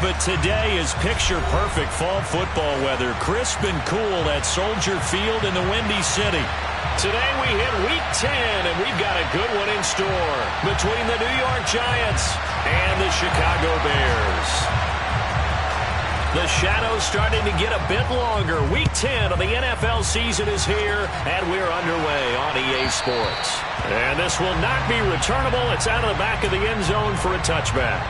but today is picture-perfect fall football weather. Crisp and cool at Soldier Field in the Windy City. Today we hit Week 10, and we've got a good one in store between the New York Giants and the Chicago Bears. The shadow's starting to get a bit longer. Week 10 of the NFL season is here, and we're underway on EA Sports. And this will not be returnable. It's out of the back of the end zone for a touchback.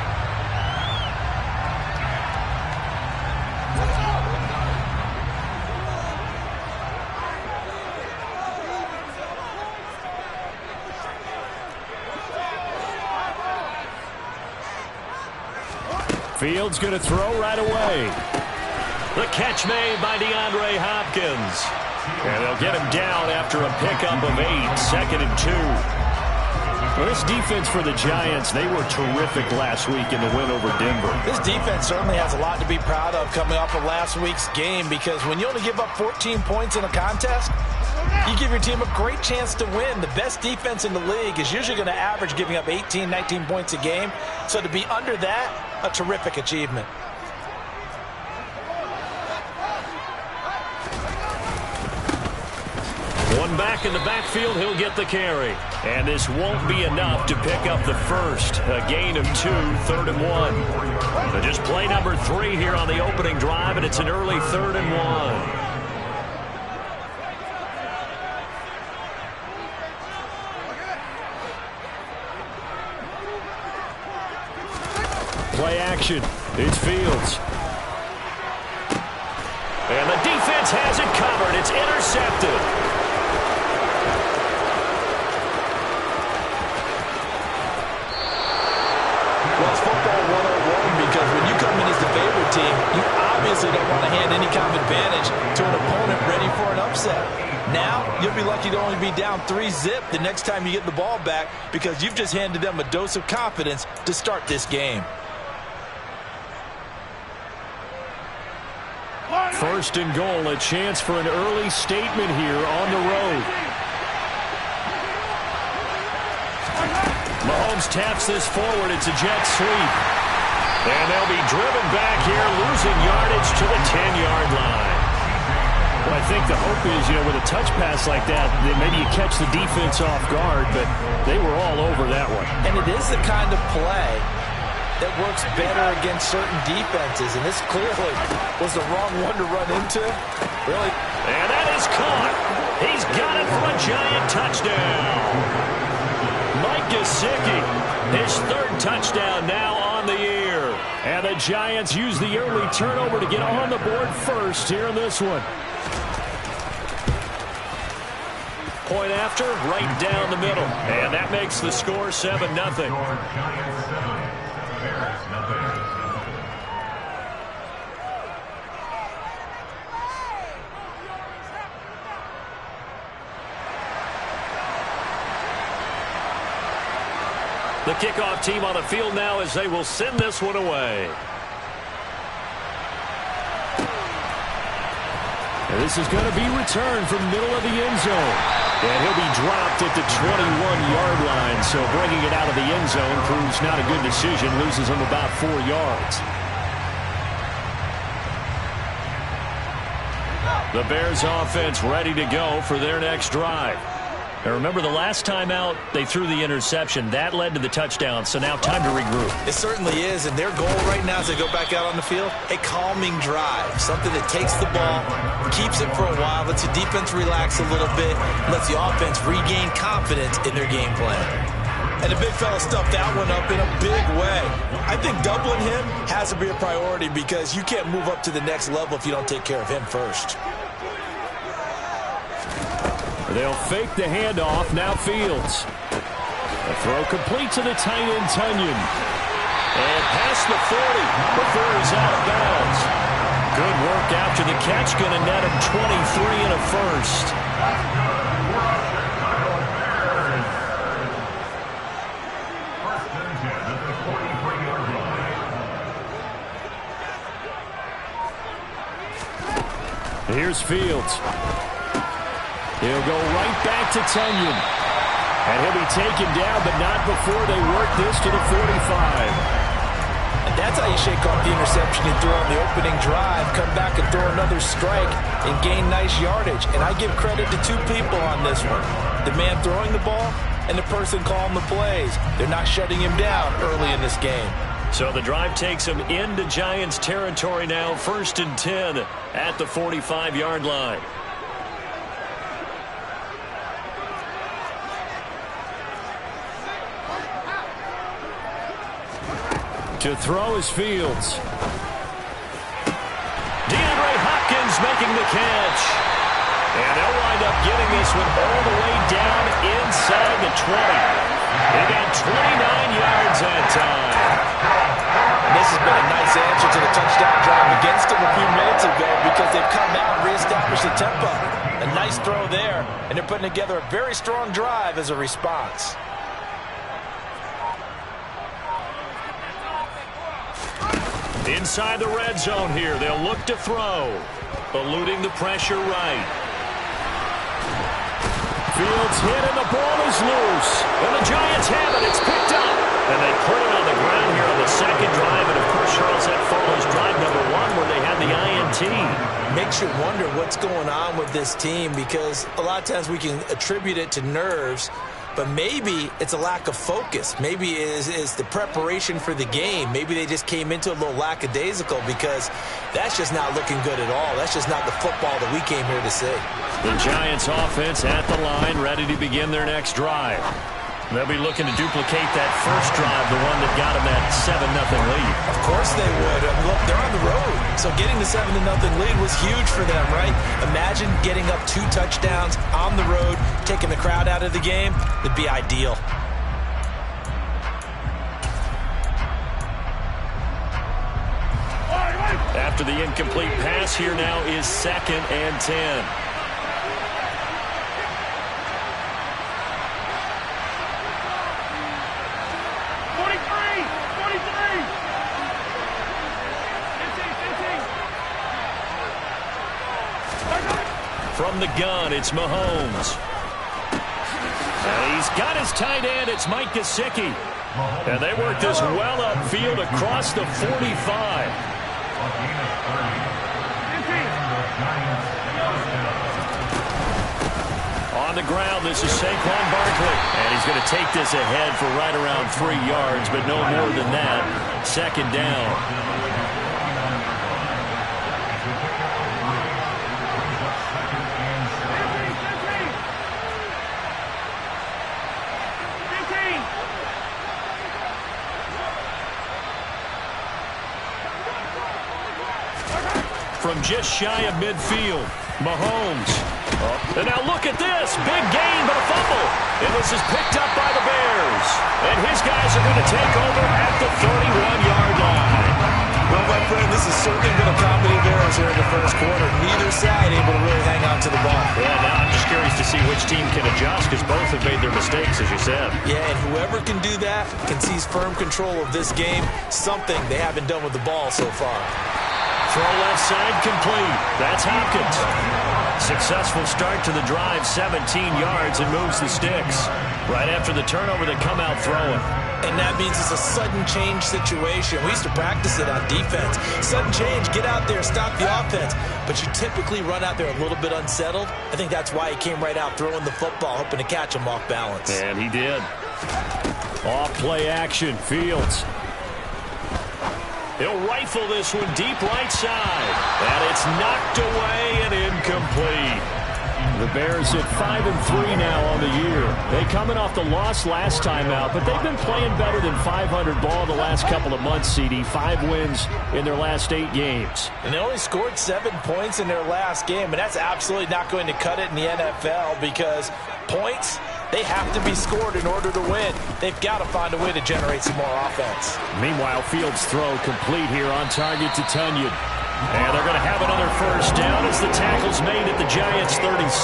Fields going to throw right away. The catch made by DeAndre Hopkins. And they'll get him down after a pickup of 8, 2nd and 2. Well, this defense for the Giants, they were terrific last week in the win over Denver. This defense certainly has a lot to be proud of coming off of last week's game, because when you only give up 14 points in a contest, you give your team a great chance to win. The best defense in the league is usually going to average giving up 18, 19 points a game. So to be under that, a terrific achievement. One back in the backfield, he'll get the carry. And this won't be enough to pick up the first. A gain of 2, 3rd and 1. So just play number 3 here on the opening drive, and it's an early 3rd and 1. Play action. It's Fields. And the defense has it covered. It's intercepted. Well, it's football 101, because when you come in as the favorite team, you obviously don't want to hand any kind of advantage to an opponent ready for an upset. Now, you'll be lucky to only be down 3-zip the next time you get the ball back, because you've just handed them a dose of confidence to start this game. 1st and goal, a chance for an early statement here on the road. Mahomes taps this forward. It's a jet sweep. And they'll be driven back here, losing yardage to the 10-yard line. Well, I think the hope is, with a touch pass like that, that maybe you catch the defense off guard, but they were all over that one. And it is the kind of play that works better against certain defenses, and this clearly was the wrong one to run into. Really? And that is caught. He's got it for a Giant touchdown. Mike Gesicki, his 3rd touchdown now on the year. And the Giants use the early turnover to get on the board first here in this one. Point after, right down the middle. And that makes the score 7-0. The kickoff team on the field now as they will send this one away. And this is going to be returned from the middle of the end zone. And he'll be dropped at the 21-yard line. So bringing it out of the end zone proves not a good decision. Loses him about 4 yards. The Bears offense ready to go for their next drive. Now remember, the last time out, they threw the interception. That led to the touchdown, so now time to regroup. It certainly is, and their goal right now as they go back out on the field, a calming drive, something that takes the ball, keeps it for a while, lets the defense relax a little bit, lets the offense regain confidence in their game plan. And the big fella stuffed that one up in a big way. I think doubling him has to be a priority, because you can't move up to the next level if you don't take care of him first. They'll fake the handoff. Now Fields. The throw complete to the tight end, Tunyon. And past the 40 before he's out of bounds. Good work after the catch. Going to net him 23 and a first. Here's Fields. He'll go right back to Tunyon. And he'll be taken down, but not before they work this to the 45. And that's how you shake off the interception interception he threw on the opening drive, come back and throw another strike and gain nice yardage. And I give credit to two people on this one. The man throwing the ball and the person calling the plays. They're not shutting him down early in this game. So the drive takes him into Giants territory now, 1st and 10 at the 45-yard line. To throw is Fields. DeAndre Hopkins making the catch. And they'll wind up getting this one all the way down inside the 20. They got 29 yards that time. And this has been a nice answer to the touchdown drive against them a few minutes ago because they've come out and reestablished the tempo. A nice throw there, and they're putting together a very strong drive as a response. Inside the red zone here, they'll look to throw. Eluding the pressure right. Fields hit and the ball is loose. And the Giants have it. It's picked up. And they put it on the ground here on the second drive. And, of course, Charles, that follows drive number 1 where they had the INT. Makes you wonder what's going on with this team because a lot of times we can attribute it to nerves, but maybe it's a lack of focus. Maybe it's the preparation for the game. Maybe they just came into a little lackadaisical because that's just not looking good at all. That's just not the football that we came here to see. The Giants offense at the line, ready to begin their next drive. They'll be looking to duplicate that first drive, the one that got them that 7-0 lead. Of course they would. Look, they're on the road. So getting the 7-0 lead was huge for them, right? Imagine getting up 2 touchdowns on the road, taking the crowd out of the game. It'd be ideal. After the incomplete pass, here now is 2nd and 10. From the gun, it's Mahomes. And he's got his tight end. It's Mike Gesicki. And they work this well upfield across the 45. On the ground, this is Saquon Barkley. And he's going to take this ahead for right around 3 yards, but no more than that. 2nd down. From just shy of midfield, Mahomes. And now look at this. Big gain, but a fumble. And this is picked up by the Bears. And his guys are going to take over at the 31-yard line. Well, my friend, this has certainly been a comedy of errors here in the first quarter. Neither side able to really hang on to the ball. Yeah, now I'm just curious to see which team can adjust because both have made their mistakes, as you said. Yeah, and whoever can do that can seize firm control of this game, something they haven't done with the ball so far. Throw left side complete. That's Hopkins. Successful start to the drive, 17 yards, and moves the sticks. Right after the turnover, they come out throwing. And that means it's a sudden change situation. We used to practice it on defense. Sudden change, get out there, stop the offense. But you typically run out there a little bit unsettled. I think that's why he came right out throwing the football, hoping to catch him off balance. And he did. Off play action, Fields. He'll rifle this one deep right side. And it's knocked away and incomplete. The Bears at 5-3 now on the year. They coming off the loss last time out, but they've been playing better than 500 ball the last couple of months, CD. 5 wins in their last 8 games. And they only scored 7 points in their last game, and that's absolutely not going to cut it in the NFL because points, they have to be scored in order to win. They've got to find a way to generate some more offense. Meanwhile, Fields' throw complete here on target to Tunyon. And they're going to have another first down as the tackle's made at the Giants' 36.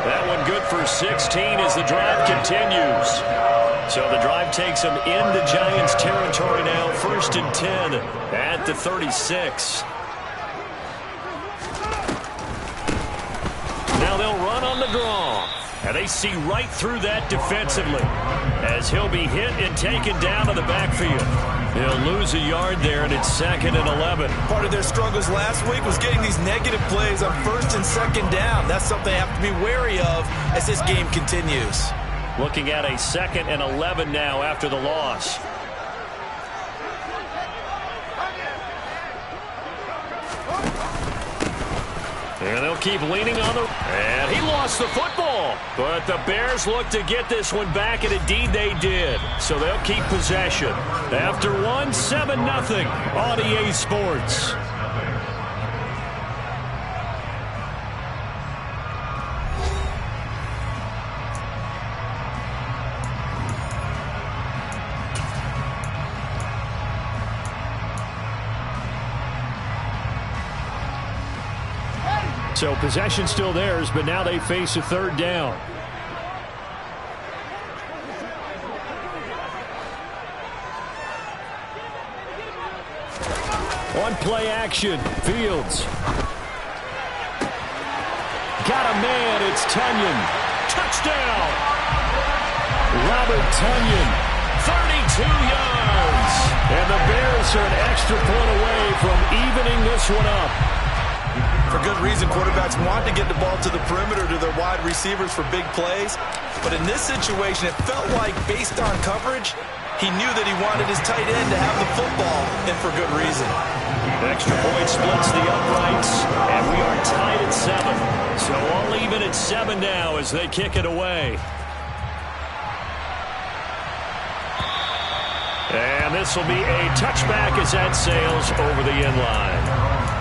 That one good for 16 as the drive continues. So the drive takes them into Giants territory now, 1st and 10 at the 36. Now they'll run on the draw. And they see right through that defensively as he'll be hit and taken down to the backfield. He'll lose a yard there, and it's 2nd and 11. Part of their struggles last week was getting these negative plays on 1st and 2nd down. That's something they have to be wary of as this game continues. Looking at a 2nd and 11 now after the loss. And they'll keep leaning on the... And he lost the football. But the Bears look to get this one back, and indeed they did. So they'll keep possession. After one, 7-0 on EA Sports. So possession still theirs, but now they face a 3rd down. On play action, Fields. Got a man, it's Tunyon. Touchdown! Robert Tunyon, 32 yards. And the Bears are an extra point away from evening this one up. For good reason, quarterbacks want to get the ball to the perimeter to their wide receivers for big plays. But in this situation, it felt like, based on coverage, he knew that he wanted his tight end to have the football, and for good reason. Extra point splits the uprights, and we are tied at 7. So all even at 7 now as they kick it away. And this will be a touchback as that sails over the end line.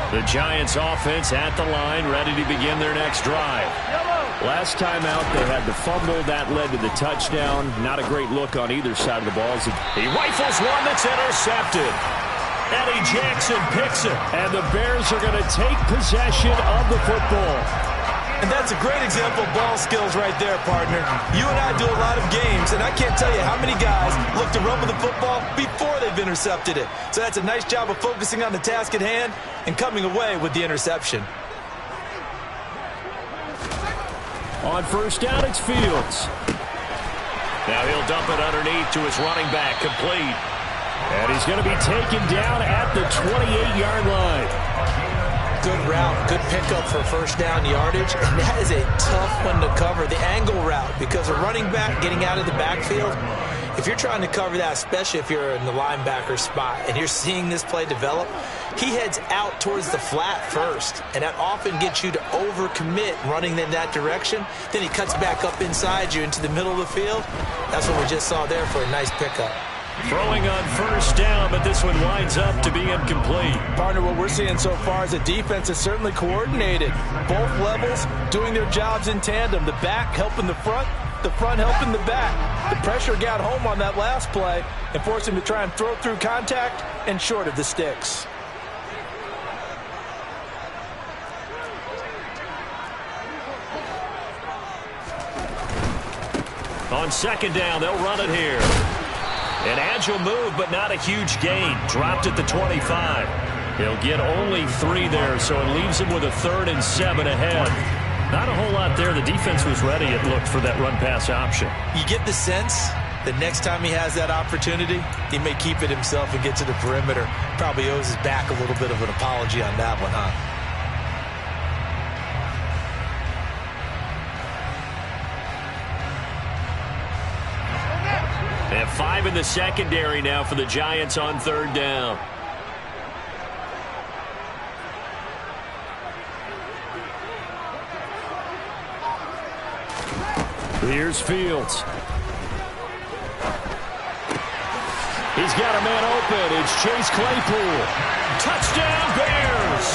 The Giants offense at the line, ready to begin their next drive. Last time out, they had the fumble. That led to the touchdown. Not a great look on either side of the ball. He rifles one that's intercepted. Eddie Jackson picks it. And the Bears are going to take possession of the football. And that's a great example of ball skills right there, partner. You and I do a lot of games, and I can't tell you how many guys look to run with the football before they've intercepted it. So that's a nice job of focusing on the task at hand and coming away with the interception. On 1st down, it's Fields. Now he'll dump it underneath to his running back, complete. And he's going to be taken down at the 28-yard line. Good route, good pickup for 1st down yardage, and that is a tough one to cover, the angle route, because a running back getting out of the backfield, if you're trying to cover that, especially if you're in the linebacker spot and you're seeing this play develop, he heads out towards the flat first, and that often gets you to overcommit running in that direction. Then he cuts back up inside you into the middle of the field. That's what we just saw there for a nice pickup. Throwing on 1st down, but this one winds up to be incomplete. Partner, what we're seeing so far is the defense is certainly coordinated. Both levels doing their jobs in tandem. The back helping the front helping the back. The pressure got home on that last play and forced him to try and throw through contact and short of the sticks. On 2nd down, they'll run it here. An agile move, but not a huge gain. Dropped at the 25. He'll get only 3 there, so it leaves him with a 3rd and 7 ahead. Not a whole lot there. The defense was ready, it looked, for that run-pass option. You get the sense that next time he has that opportunity, he may keep it himself and get to the perimeter. Probably owes his back a little bit of an apology on that one, huh? They have 5 in the secondary now for the Giants on 3rd down. Here's Fields. He's got a man open. It's Chase Claypool. Touchdown, Bears!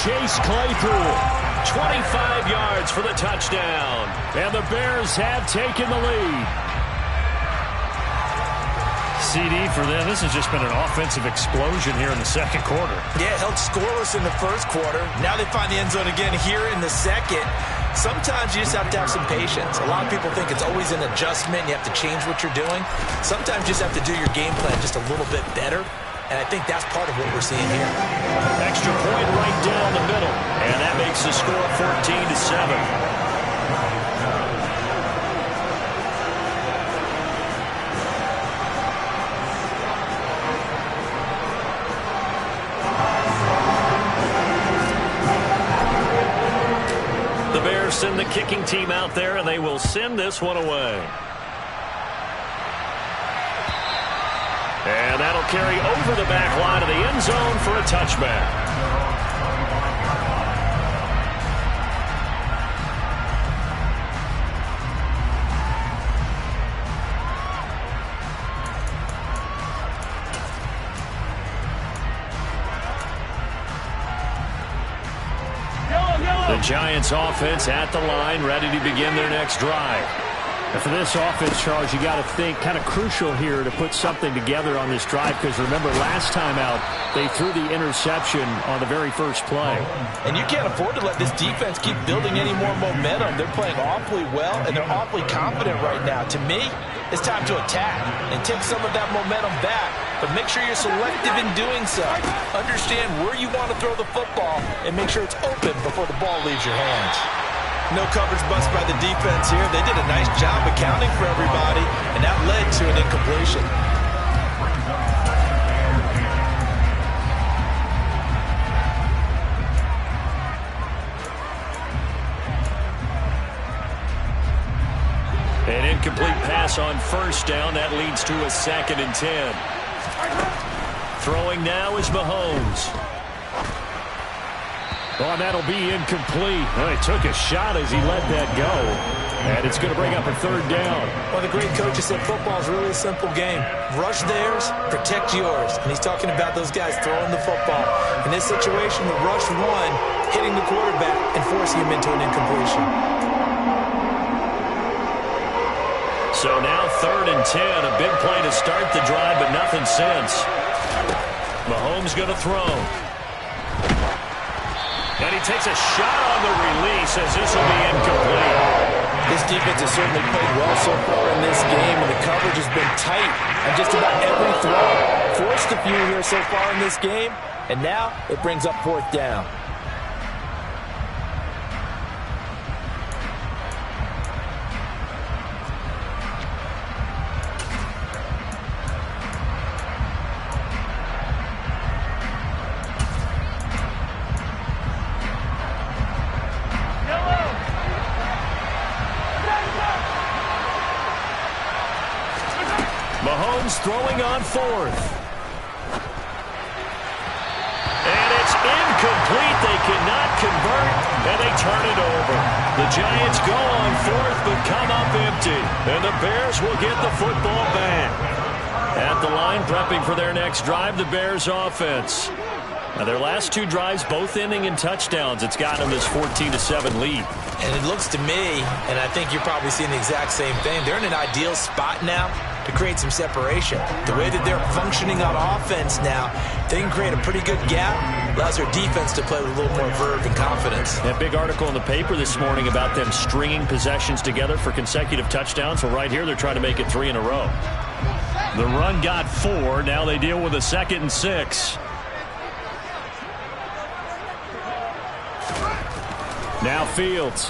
Chase Claypool, 25 yards for the touchdown. And the Bears have taken the lead. CD for them. This has just been an offensive explosion here in the 2nd quarter. Yeah, held scoreless in the 1st quarter. Now they find the end zone again here in the 2nd. Sometimes you just have to have some patience. A lot of people think it's always an adjustment. You have to change what you're doing. Sometimes you just have to do your game plan just a little bit better. And I think that's part of what we're seeing here. Extra point right down the middle. And that makes the score 14-7. Send the kicking team out there, and they will send this one away. And that'll carry over the back line of the end zone for a touchback. The Giants offense at the line, ready to begin their next drive. And for this offense, Charles, you got to think kind of crucial here to put something together on this drive, because remember last time out they threw the interception on the very first play. And you can't afford to let this defense keep building any more momentum. They're playing awfully well, and they're awfully confident right now. To me, it's time to attack and take some of that momentum back, but make sure you're selective in doing so. Understand where you want to throw the football and make sure it's open before the ball leaves your hands. No coverage bust by the defense here. They did a nice job accounting for everybody, and that led to an incompletion. An incomplete pass on first down. That leads to a 2nd and 10. Throwing now is Mahomes. Oh, that'll be incomplete. Oh, he took a shot as he let that go. And it's going to bring up a 3rd down. One of the great coaches said football is really a simple game. Rush theirs, protect yours. And he's talking about those guys throwing the football. In this situation, the rush one, hitting the quarterback and forcing him into an incompletion. So now 3rd and 10. A big play to start the drive, but nothing since. Mahomes going to throw. And he takes a shot on the release as this will be incomplete. This defense has certainly played well so far in this game, and the coverage has been tight on just about every throw. Forced a few here so far in this game, and now it brings up 4th down. Mahomes throwing on 4th. And it's incomplete. They cannot convert, and they turn it over. The Giants go on 4th, but come up empty. And the Bears will get the football back. At the line, prepping for their next drive, the Bears offense. Now, their last 2 drives, both ending in touchdowns. It's gotten them this 14-7 lead. And it looks to me, and I think you're probably seeing the exact same thing, they're in an ideal spot now to create some separation. The way that they're functioning on offense now, they can create a pretty good gap. Allows their defense to play with a little more verve and confidence. That big article in the paper this morning about them stringing possessions together for consecutive touchdowns. Well, right here, they're trying to make it 3 in a row. The run got 4. Now they deal with a 2nd and 6. Now Fields.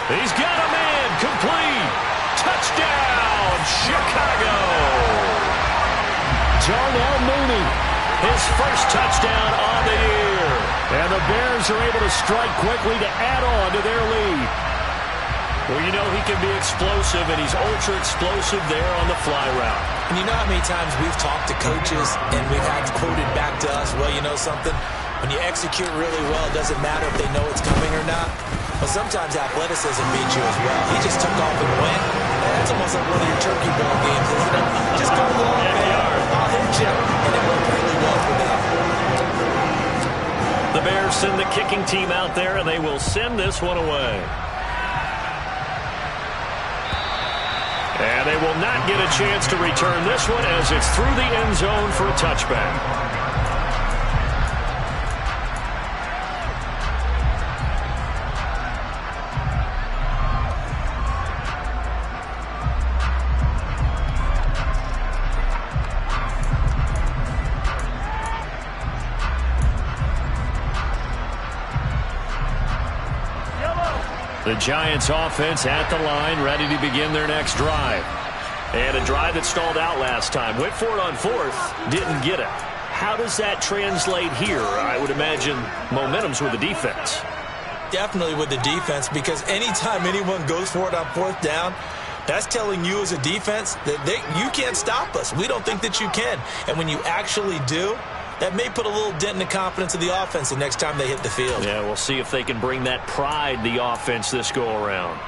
He's got a man. Complete. Touchdown, Chicago. Darnell Mooney, his first touchdown on the year. And the Bears are able to strike quickly to add on to their lead. Well, you know he can be explosive, and he's ultra-explosive there on the fly route. And you know how many times we've talked to coaches and we've had quoted back to us, well, you know something? When you execute really well, it doesn't matter if they know it's coming or not. Well, sometimes athleticism beats you as well. He just took off and went. That's almost like one of your Turkey Bowl games, isn't it? Just go along, man. I'll hit you. And it worked really well for them. The Bears send the kicking team out there, and they will send this one away. And they will not get a chance to return this one as it's through the end zone for a touchback. The Giants offense at the line, ready to begin their next drive. And a drive that stalled out last time. Went for it on fourth, didn't get it. How does that translate here? I would imagine momentum's with the defense. Definitely with the defense, because anytime anyone goes for it on fourth down, that's telling you as a defense that you can't stop us. We don't think that you can. And when you actually do, that may put a little dent in the confidence of the offense the next time they hit the field. Yeah, we'll see if they can bring that pride, the offense, this go-around.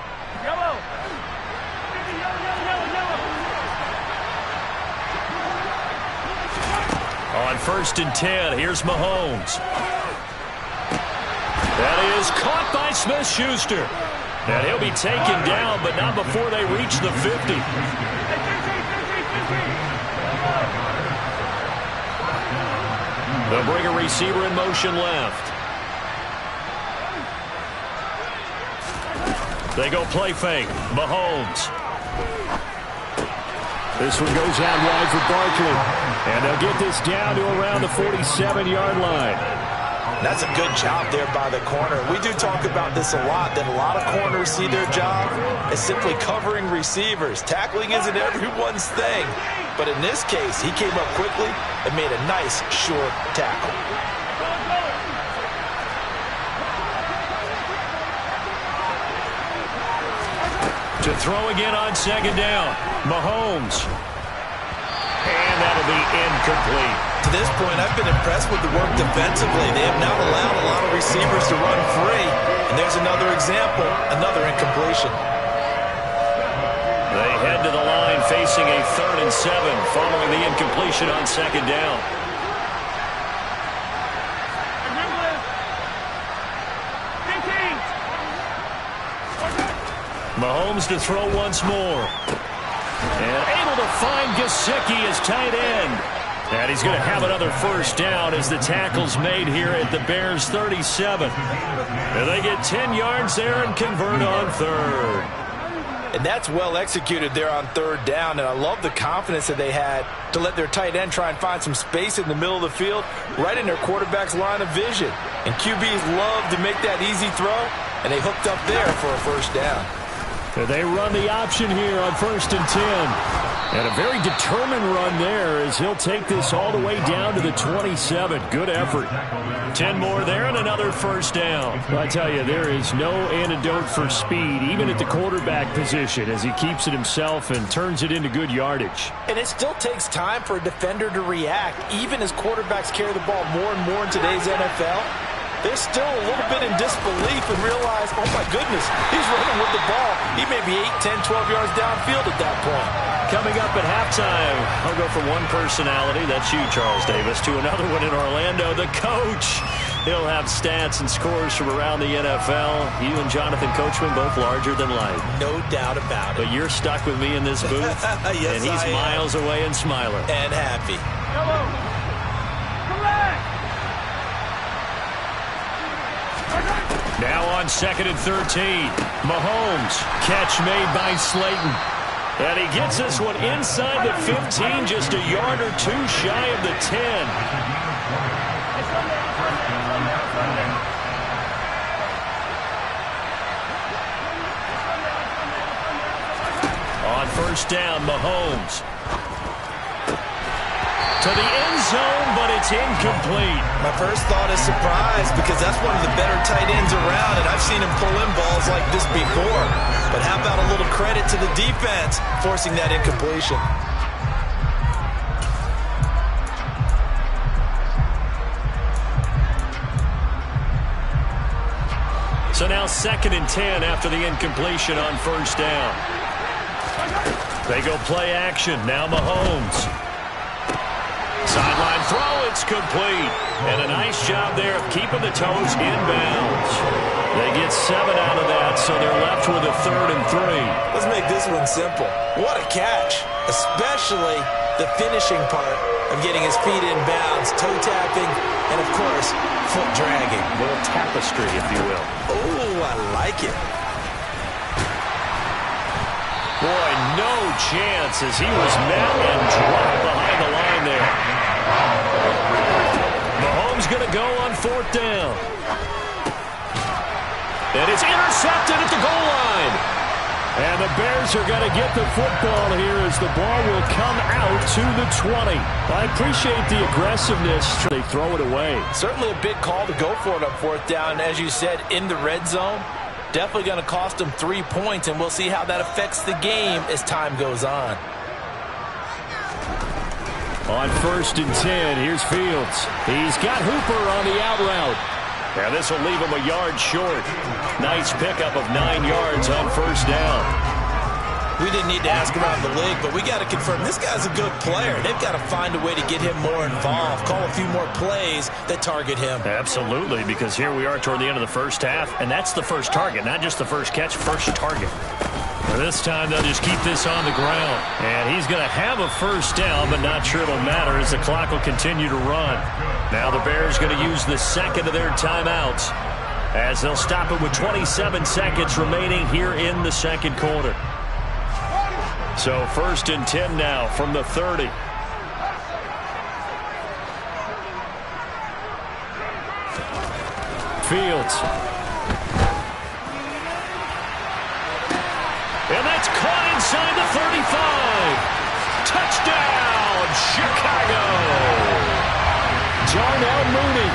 On 1st and 10, here's Mahomes. That is caught by Smith-Schuster. And he'll be taken down, but not before they reach the 50. They'll bring a receiver in motion left. They go play fake. Mahomes. This one goes out wide for Barkley. And they'll get this down to around the 47-yard line. That's a good job there by the corner. We do talk about this a lot, that a lot of corners see their job as simply covering receivers. Tackling isn't everyone's thing. But in this case, he came up quickly and made a nice, short tackle. To throw again on 2nd down. Mahomes. And that'll be incomplete. To this point, I've been impressed with the work defensively. They have not allowed a lot of receivers to run free. And there's another example, another incompletion. They head to the line facing a 3rd and 7 following the incompletion on 2nd down. Mahomes to throw once more. And able to find Gesicki as tight end. And he's going to have another 1st down as the tackle's made here at the Bears' 37. And they get 10 yards there and convert on 3rd. And that's well executed there on 3rd down. And I love the confidence that they had to let their tight end try and find some space in the middle of the field, right in their quarterback's line of vision. And QBs love to make that easy throw, and they hooked up there for a 1st down. They run the option here on 1st and 10. And a very determined run there as he'll take this all the way down to the 27. Good effort. 10 more there and another 1st down. I tell you, there is no antidote for speed, even at the quarterback position, as he keeps it himself and turns it into good yardage. And it still takes time for a defender to react, even as quarterbacks carry the ball more and more in today's NFL. They're still a little bit in disbelief and realize, oh my goodness, he's running with the ball. He may be 8, 10, 12 yards downfield at that point. Coming up at halftime, I'll go from one personality, that's you, Charles Davis, to another one in Orlando, the coach. He'll have stats and scores from around the NFL. You and Jonathan Coachman, both larger than life. No doubt about it. But you're stuck with me in this booth, yes, and he's miles away and smiling. And happy. Now on 2nd and 13, Mahomes, catch made by Slayton. And he gets this one inside the 15, just a yard or 2 shy of the 10. On 1st down, Mahomes. To the end zone, but it's incomplete. My first thought is surprise, because that's one of the better tight ends around, and I've seen him pull in balls like this before. But how about a little credit to the defense forcing that incompletion? So now 2nd and 10 after the incompletion on 1st down. They go play action. Now Mahomes. Sideline throw, it's complete. And a nice job there of keeping the toes inbounds. They get 7 out of that, so they're left with a 3rd and 3. Let's make this one simple. What a catch, especially the finishing part of getting his feet in bounds, toe tapping, and of course, foot dragging. A little tapestry, if you will. Oh, I like it. Boy, no chance as he was met and dropped behind the line there. Mahomes going to go on 4th down. And it's intercepted at the goal line. And the Bears are going to get the football here as the ball will come out to the 20. I appreciate the aggressiveness. They throw it away. Certainly a big call to go for it on fourth down. As you said, in the red zone, definitely going to cost them 3 points, and we'll see how that affects the game as time goes on. On 1st and 10, here's Fields. He's got Hooper on the out route. Now this will leave him a yard short. Nice pickup of 9 yards on 1st down. We didn't need to ask around the league, but we got to confirm this guy's a good player. They've got to find a way to get him more involved, call a few more plays that target him. Absolutely, because here we are toward the end of the first half, and that's the first target, not just the first catch, first target. This time they'll just keep this on the ground. And he's going to have a first down, but not sure it'll matter as the clock will continue to run. Now the Bears going to use the second of their timeouts as they'll stop it with 27 seconds remaining here in the second quarter. So 1st and 10 now from the 30. Fields. And that's caught inside the 35. Touchdown, Chicago. Darnell Mooney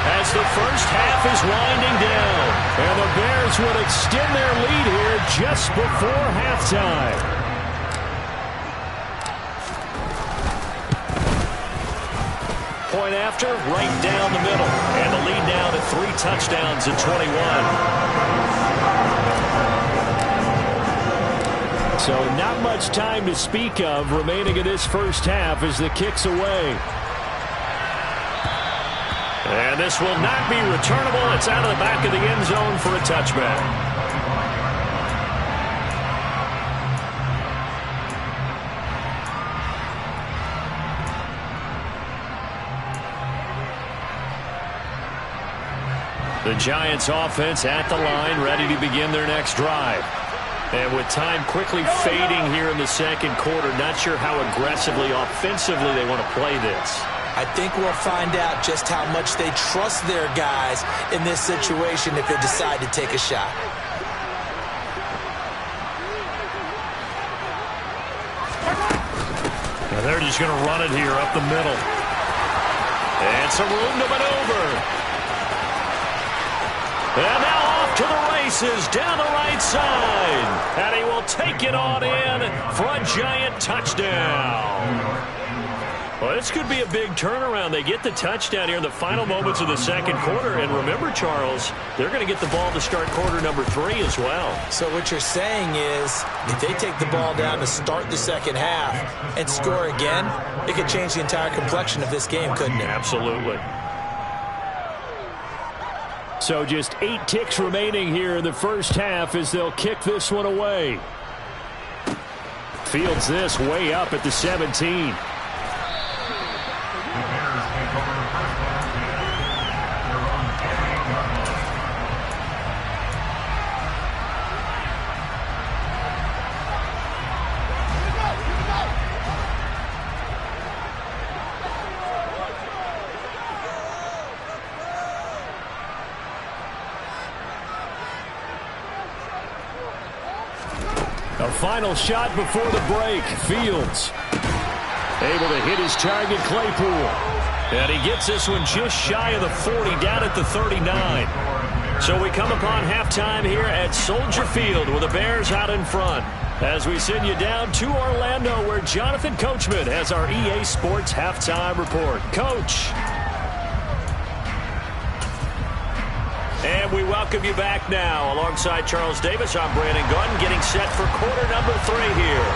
as the first half is winding down. And the Bears would extend their lead here just before halftime. Point after, right down the middle. And the lead now to 3 touchdowns at 21. So not much time to speak of remaining in this first half as the kick's away. And this will not be returnable. It's out of the back of the end zone for a touchback. The Giants offense at the line, ready to begin their next drive. And with time quickly fading here in the second quarter, not sure how aggressively, offensively they want to play this. I think we'll find out just how much they trust their guys in this situation if they decide to take a shot. And they're just going to run it here up the middle. And some room to maneuver. And now off to the races down the right side. And he will take it on in for a Giant touchdown. Well, this could be a big turnaround. They get the touchdown here in the final moments of the second quarter. And remember, Charles, they're going to get the ball to start quarter number 3 as well. So what you're saying is if they take the ball down to start the second half and score again, it could change the entire complexion of this game, couldn't it? Absolutely. So just 8 ticks remaining here in the first half as they'll kick this one away. Fields this way up at the 17. A final shot before the break. Fields able to hit his target, Claypool. And he gets this one just shy of the 40, down at the 39. So we come upon halftime here at Soldier Field with the Bears out in front. As we send you down to Orlando where Jonathan Coachman has our EA Sports halftime report. Coach. And we welcome you back now. Alongside Charles Davis, I'm Brandon Gunn, getting set for quarter number 3 here.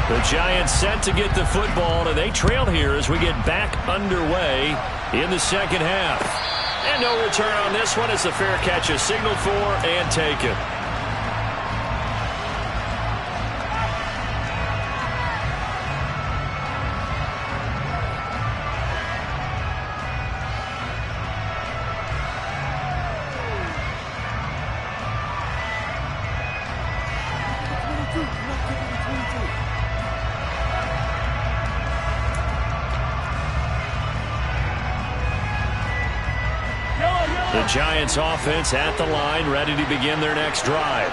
The Giants set to get the football, and they trail here as we get back underway in the second half. And no return on this one as the fair catch is signaled for and taken. The Giants offense at the line, ready to begin their next drive.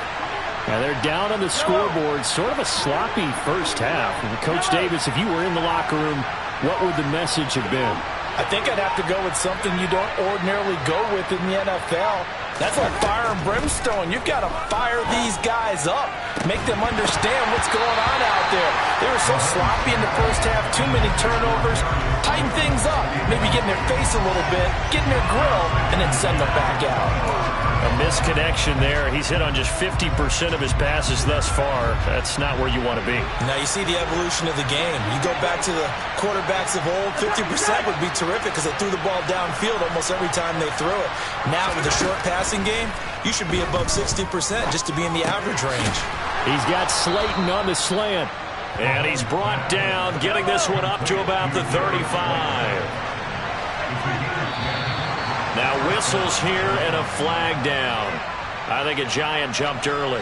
Now they're down on the scoreboard, sort of a sloppy first half. And Coach Davis, if you were in the locker room, what would the message have been? I think I'd have to go with something you don't ordinarily go with in the NFL. That's like fire and brimstone. You've got to fire these guys up. Make them understand what's going on out there. They were so sloppy in the first half. Too many turnovers. Tighten things up. Maybe get in their face a little bit. Get in their grill. And then send them back out. A misconnection there. He's hit on just 50% of his passes thus far. That's not where you want to be. Now you see the evolution of the game. You go back to the quarterbacks of old, 50% would be terrific because they threw the ball downfield almost every time they threw it. Now with a short passing game, you should be above 60% just to be in the average range. He's got Slayton on the slant. And he's brought down, getting this one up to about the 35. Now whistles here and a flag down. I think a Giant jumped early.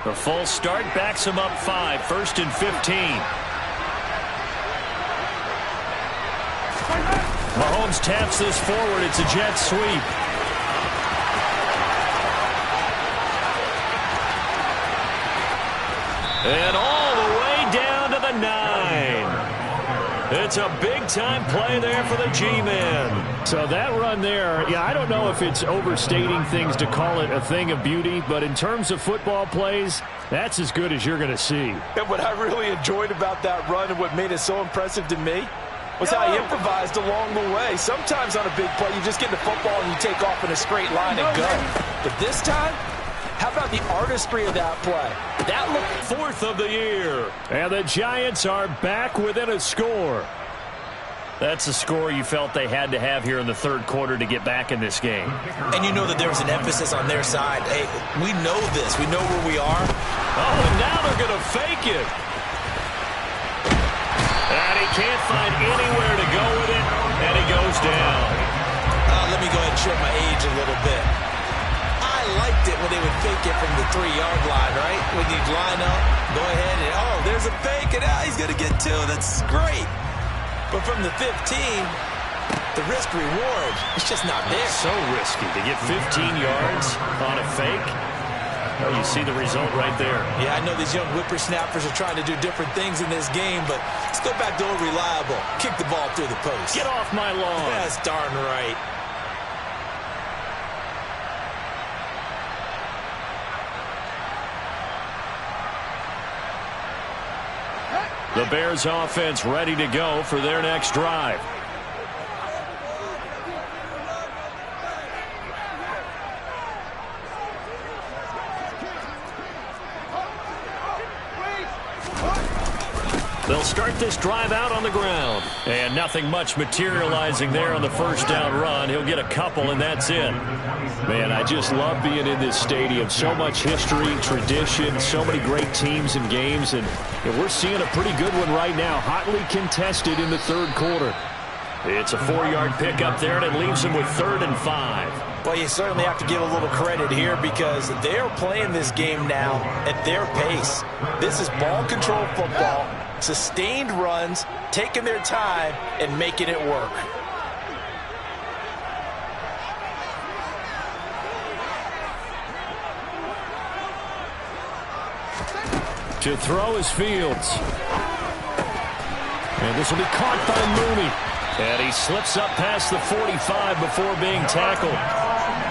The full start backs him up 5, 1st and 15. Mahomes taps this forward. It's a jet sweep. And all the way down to the 9. It's a big-time play there for the G-Men. So that run there, yeah, I don't know if it's overstating things to call it a thing of beauty, but in terms of football plays, that's as good as you're going to see. And what I really enjoyed about that run and what made it so impressive to me was how he improvised along the way. Sometimes on a big play, you just get the football and you take off in a straight line and go. But this time, how about the artistry of that play? That looked 4th of the year. And the Giants are back within a score. That's a score you felt they had to have here in the third quarter to get back in this game. And you know that there was an emphasis on their side. Hey, we know this. We know where we are. Oh, and now they're going to fake it. And he can't find anywhere to go with it. And he goes down. Let me go ahead and show my age a little bit. I liked it when they would fake it from the 3-yard line, right? When you'd line up, go ahead and, oh, there's a fake, and he's going to get 2. That's great. But from the 15, the risk-reward, it's just not there. So risky to get 15 yards on a fake. Oh, you see the result right there. Yeah, I know these young whippersnappers are trying to do different things in this game, but let's go back to old reliable. Kick the ball through the post. Get off my lawn. That's darn right. The Bears offense ready to go for their next drive. They'll start this drive out on the ground. And nothing much materializing there on the first down run. He'll get a couple, and that's it. Man, I just love being in this stadium. So much history, tradition, so many great teams and games. And we're seeing a pretty good one right now, hotly contested in the third quarter. It's a 4-yard pickup there, and it leaves them with 3rd and 5. Well, you certainly have to give a little credit here because they're playing this game now at their pace. This is ball control football, sustained runs, taking their time, and making it work. To throw is Fields. And this will be caught by Mooney. And he slips up past the 45 before being tackled.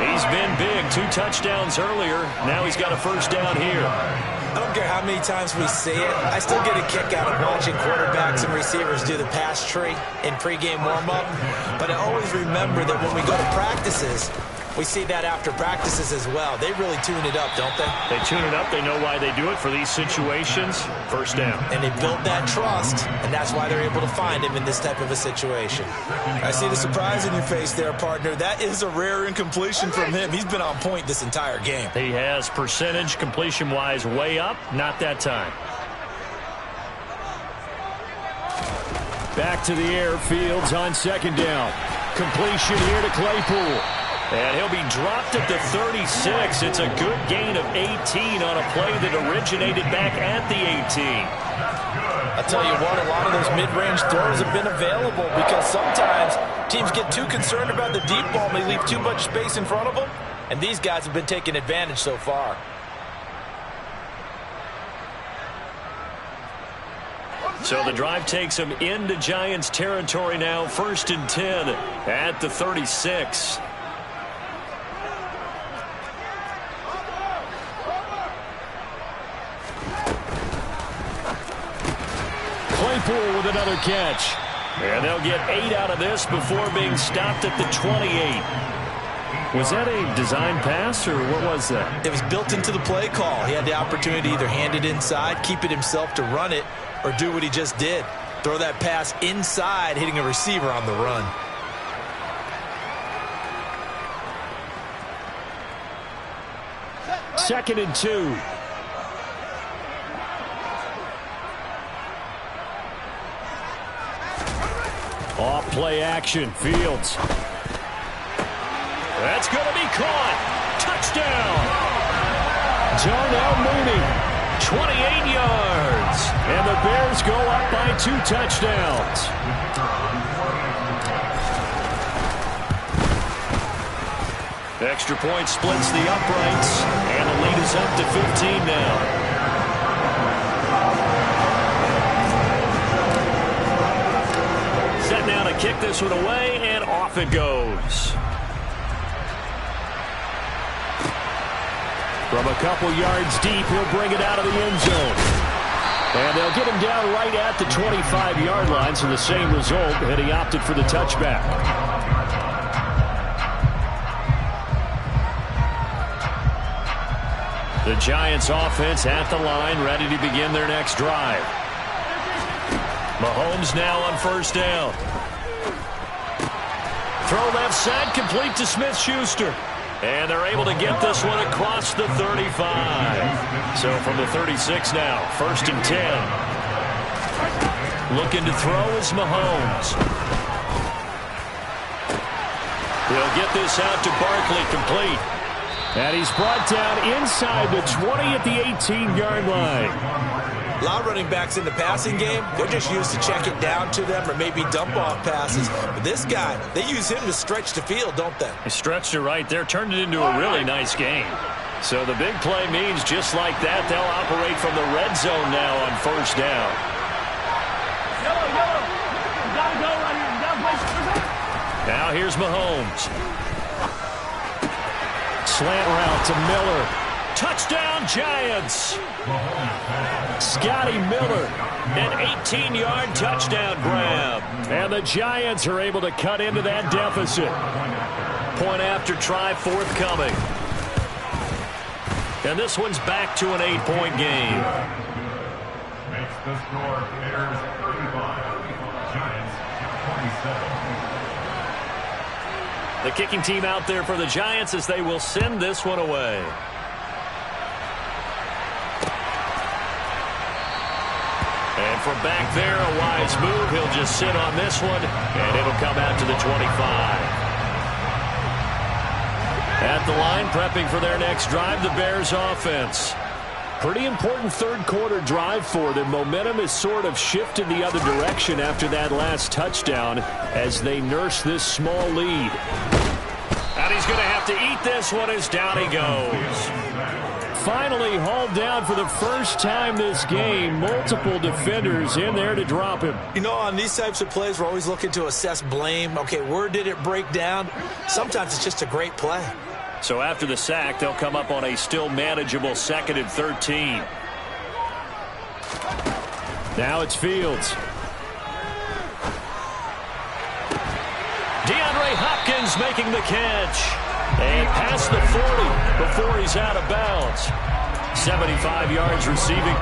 He's been big. 2 touchdowns earlier. Now he's got a first down here. I don't care how many times we see it. I still get a kick out of watching quarterbacks and receivers do the pass tree in pregame warm-up. But I always remember that when we go to practices, we see that after practices as well. They really tune it up, don't they? They tune it up. They know why they do it for these situations. First down. And they build that trust, and that's why they're able to find him in this type of a situation. I see the surprise in your face there, partner. That is a rare incompletion from him. He's been on point this entire game. He has percentage completion-wise way up. Not that time. Back to the air. Fields on second down. Completion here to Claypool. And he'll be dropped at the 36. It's a good gain of 18 on a play that originated back at the 18. I'll tell you what, a lot of those mid-range throws have been available because sometimes teams get too concerned about the deep ball and they leave too much space in front of them, and these guys have been taking advantage so far. So the drive takes them into Giants territory now, 1st and 10 at the 36. Claypool with another catch. And they'll get 8 out of this before being stopped at the 28. Was that a design pass, or what was that? It was built into the play call. He had the opportunity to either hand it inside, keep it himself to run it, or do what he just did. Throw that pass inside, hitting a receiver on the run. Second and 2. Off play action, Fields. That's going to be caught. Touchdown. Darnell Mooney, 28 yards. And the Bears go up by 2 touchdowns. Extra point splits the uprights, and the lead is up to 15 now. Set now to kick this one away, and off it goes. From a couple yards deep, he'll bring it out of the end zone. And they'll get him down right at the 25-yard line, so the same result, and he opted for the touchback. The Giants offense at the line, ready to begin their next drive. Mahomes now on 1st down. Throw left side, complete to Smith-Schuster. And they're able to get this one across the 35. So from the 36 now, 1st and 10. Looking to throw is Mahomes. He'll get this out to Barkley, complete. And he's brought down inside the 20 at the 18-yard line. A lot of running backs in the passing game, they're just used to check it down to them or maybe dump off passes. But this guy, they use him to stretch the field, don't they? He stretched it right there, turned it into a really nice game. So the big play means just like that, they'll operate from the red zone now on 1st down. Now here's Mahomes. Slant route to Miller. Touchdown, Giants! Scotty Miller, an 18-yard touchdown grab. And the Giants are able to cut into that deficit. Point after try forthcoming. And this one's back to an 8-point game. Makes the score Bears 35, Giants 27. The kicking team out there for the Giants as they will send this one away. And from back there, a wise move. He'll just sit on this one, and it'll come out to the 25. At the line, prepping for their next drive, the Bears offense. Pretty important third-quarter drive for them. Momentum has sort of shifted the other direction after that last touchdown as they nurse this small lead. And he's going to have to eat this one as down he goes. Finally hauled down for the first time this game. Multiple defenders in there to drop him. You know, on these types of plays, we're always looking to assess blame. Okay, where did it break down? Sometimes it's just a great play. So after the sack, they'll come up on a still manageable 2nd and 13. Now it's Fields. DeAndre Hopkins making the catch. And past the 40 before he's out of bounds. 75 yards receiving.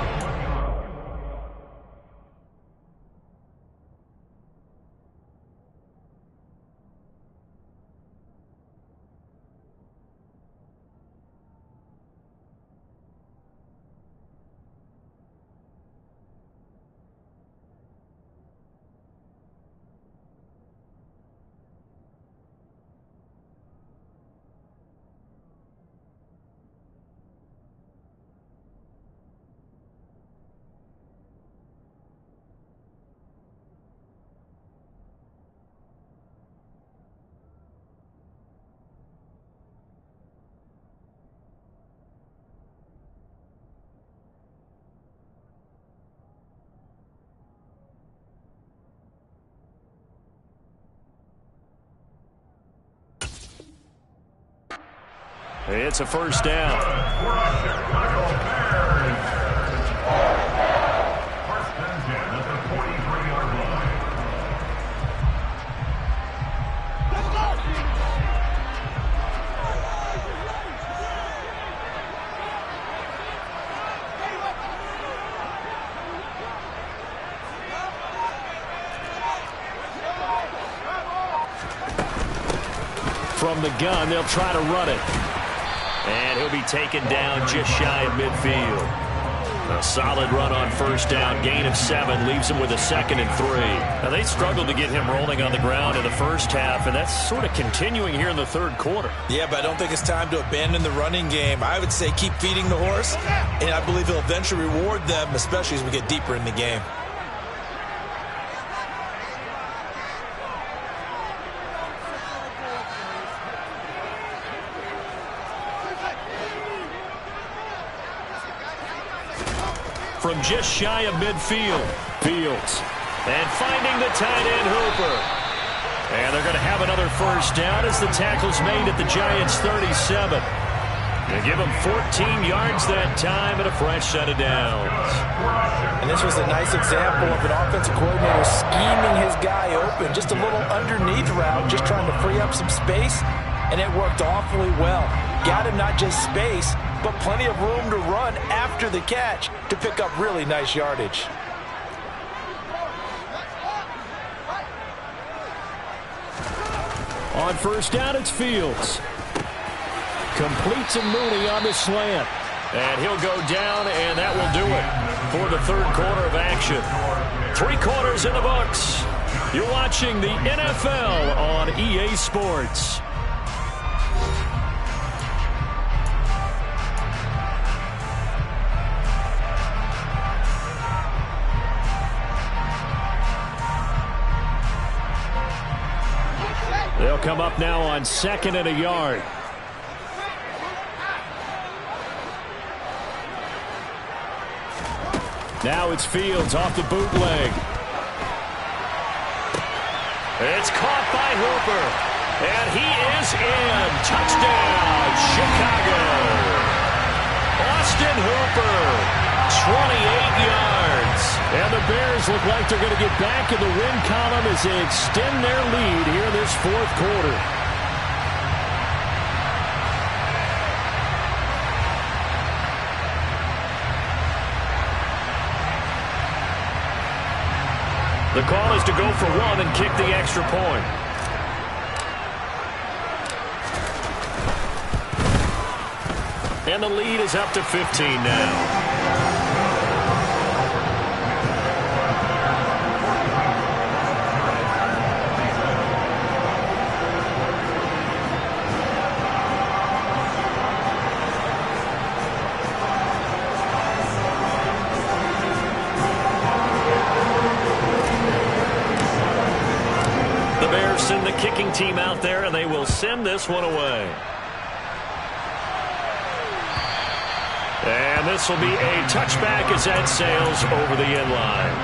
It's a first down. First and 10 at the 43-yard line. From the gun, they'll try to run it. And he'll be taken down just shy of midfield. A solid run on first down. Gain of 7 leaves him with a 2nd and 3. Now, they struggled to get him rolling on the ground in the first half, and that's sort of continuing here in the third quarter. Yeah, but I don't think it's time to abandon the running game. I would say keep feeding the horse, and I believe he'll eventually reward them, especially as we get deeper in the game. From just shy of midfield, Fields. And finding the tight end, Hooper. And they're going to have another first down as the tackle's made at the Giants' 37. They give him 14 yards that time and a fresh set of downs. And this was a nice example of an offensive coordinator scheming his guy open. Just a little underneath route, just trying to free up some space, and it worked awfully well. Got him not just space, but plenty of room to run after the catch to pick up really nice yardage. On first down, it's Fields. Complete to Mooney on the slant. And he'll go down, and that will do it for the third quarter of action. 3 quarters in the books. You're watching the NFL on EA Sports. They'll come up now on 2nd and a yard. Now it's Fields off the bootleg. It's caught by Hooper. And he is in. Touchdown, Chicago. Austin Hooper. 28 yards. And the Bears look like they're going to get back in the win column as they extend their lead here in this fourth quarter. The call is to go for 1 and kick the extra point. And the lead is up to 15 now. Send the kicking team out there, and they will send this one away. And this will be a touchback as that sails over the end line.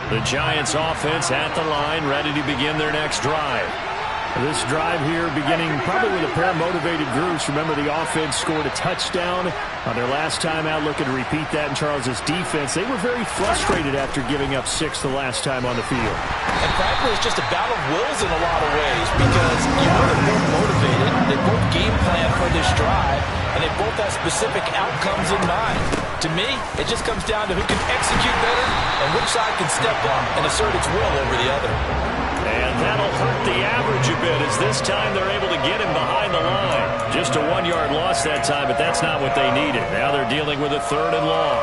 The Giants offense at the line, ready to begin their next drive. This drive here beginning probably with a pair of motivated groups. Remember, the offense scored a touchdown on their last time out. Looking to repeat that in Charles's defense. They were very frustrated after giving up 6 the last time on the field. And frankly, it's just a battle of wills in a lot of ways because you know they're both motivated. They both game plan for this drive, and they both have specific outcomes in mind. To me, it just comes down to who can execute better and which side can step up and assert its will over the other. And that'll hurt the average a bit as this time they're able to get him behind the line. Just a 1-yard loss that time, but that's not what they needed. Now they're dealing with a 3rd and long.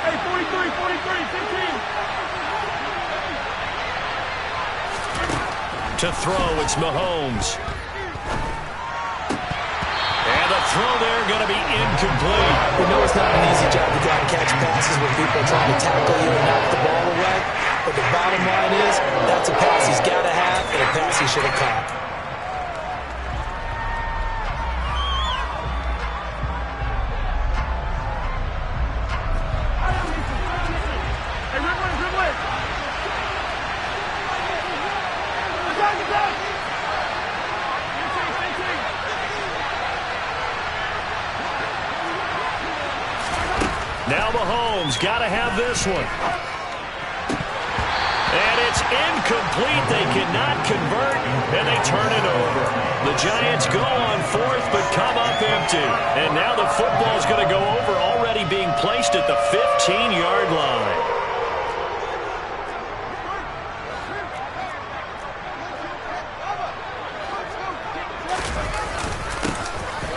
Hey, 43, 15. To throw, it's Mahomes. And the throw there going to be incomplete. We know it's not an easy job to try and catch passes when people are trying to tackle you and knock the ball away. But the bottom line is, that's a pass he's got to have and a pass he should have caught. Mahomes got to have this one. And it's incomplete. They cannot convert, and they turn it over. The Giants go on fourth, but come up empty. And now the football's going to go over, already being placed at the 15-yard line.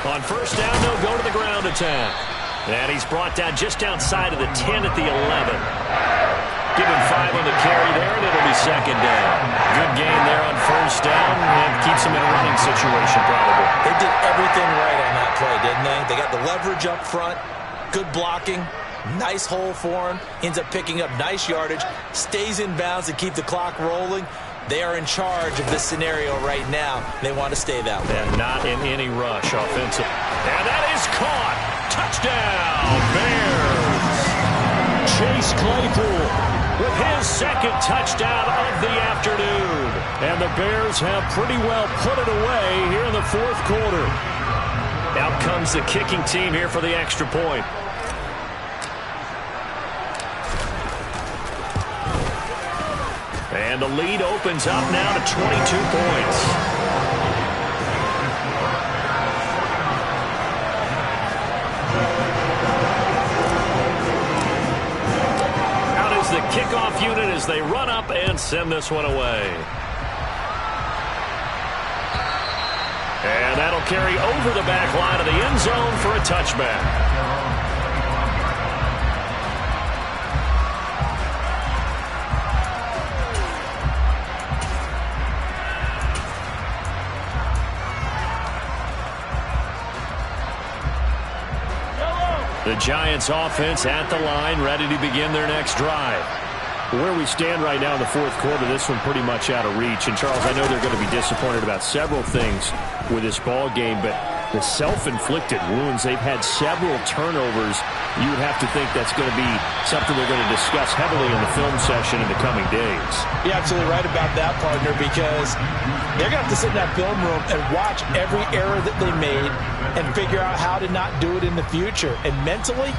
On first down, they'll go to the ground attack. And he's brought down just outside of the 10 at the 11. Give him 5 on the carry there, and it'll be second down. Good gain there on first down, and keeps him in a running situation probably. They did everything right on that play, didn't they? They got the leverage up front, good blocking, nice hole for him, ends up picking up nice yardage, stays in bounds to keep the clock rolling. They are in charge of this scenario right now. They want to stay that way. And not in any rush offensive. And that is caught. Touchdown, Bears. Chase Claypool with his second touchdown of the afternoon. And the Bears have pretty well put it away here in the fourth quarter. Out comes the kicking team here for the extra point. And the lead opens up now to 22 points. Out is the kickoff unit as they run up and send this one away. And that'll carry over the back line of the end zone for a touchback. The Giants offense at the line, ready to begin their next drive. Where we stand right now in the fourth quarter, this one pretty much out of reach. And, Charles, I know they're going to be disappointed about several things with this ball game, but the self-inflicted wounds, they've had several turnovers. You would have to think that's going to be something they're going to discuss heavily in the film session in the coming days. You're absolutely right about that, partner, because they're going to have to sit in that film room and watch every error that they made and figure out how to not do it in the future. And mentally,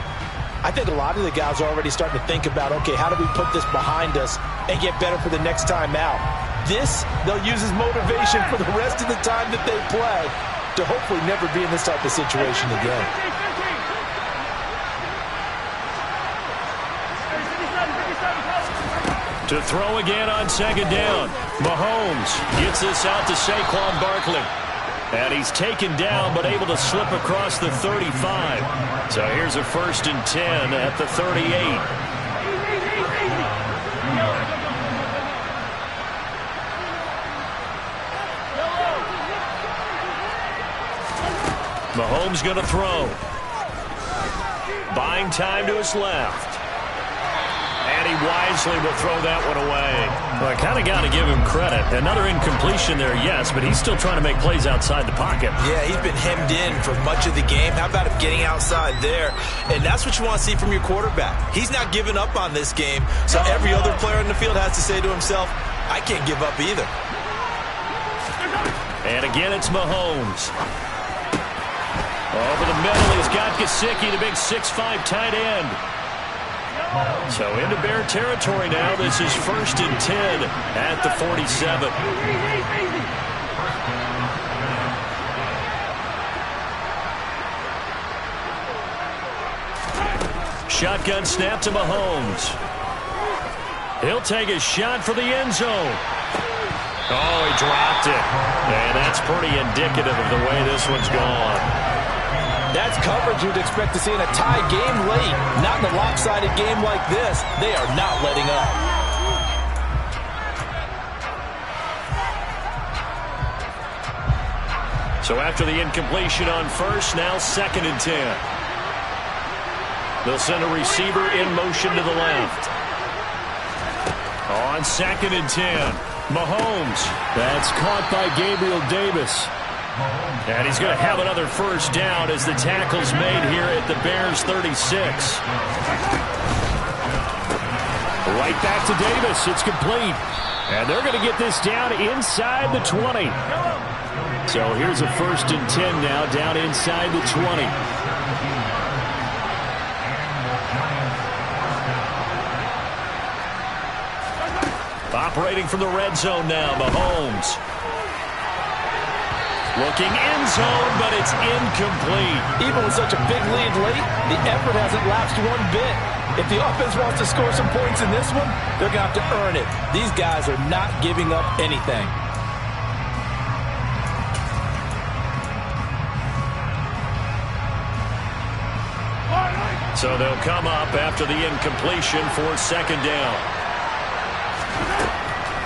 I think a lot of the guys are already starting to think about, okay, how do we put this behind us and get better for the next time out? This, they'll use as motivation for the rest of the time that they play to hopefully never be in this type of situation again. To throw again on second down. Mahomes gets this out to Saquon Barkley. And he's taken down but able to slip across the 35. So here's a 1st and 10 at the 38. Mahomes going to throw. Buying time to his left. And he wisely will throw that one away. Well, I kind of got to give him credit. Another incompletion there, yes, but he's still trying to make plays outside the pocket. Yeah, he's been hemmed in for much of the game. How about him getting outside there? And that's what you want to see from your quarterback. He's not giving up on this game, so every other player in the field has to say to himself, I can't give up either. And again, it's Mahomes. Over the middle, he's got Gesicki, the big 6'5" tight end. So into Bear territory now. This is 1st and 10 at the 47. Shotgun snap to Mahomes. He'll take a shot for the end zone. Oh, he dropped it. And that's pretty indicative of the way this one's gone. That's coverage you'd expect to see in a tie game late. Not in a lopsided game like this. They are not letting up. So after the incompletion on first, now 2nd and 10. They'll send a receiver in motion to the left. On 2nd and 10, Mahomes. That's caught by Gabriel Davis. And he's going to have another first down as the tackle's made here at the Bears 36. Right back to Davis. It's complete. And they're going to get this down inside the 20. So here's a 1st and 10 now down inside the 20. operating from the red zone now. Mahomes. Looking end zone, but it's incomplete. Even with such a big lead late, the effort hasn't lapsed one bit. If the offense wants to score some points in this one, they're going to have to earn it. These guys are not giving up anything. So they'll come up after the incompletion for second down.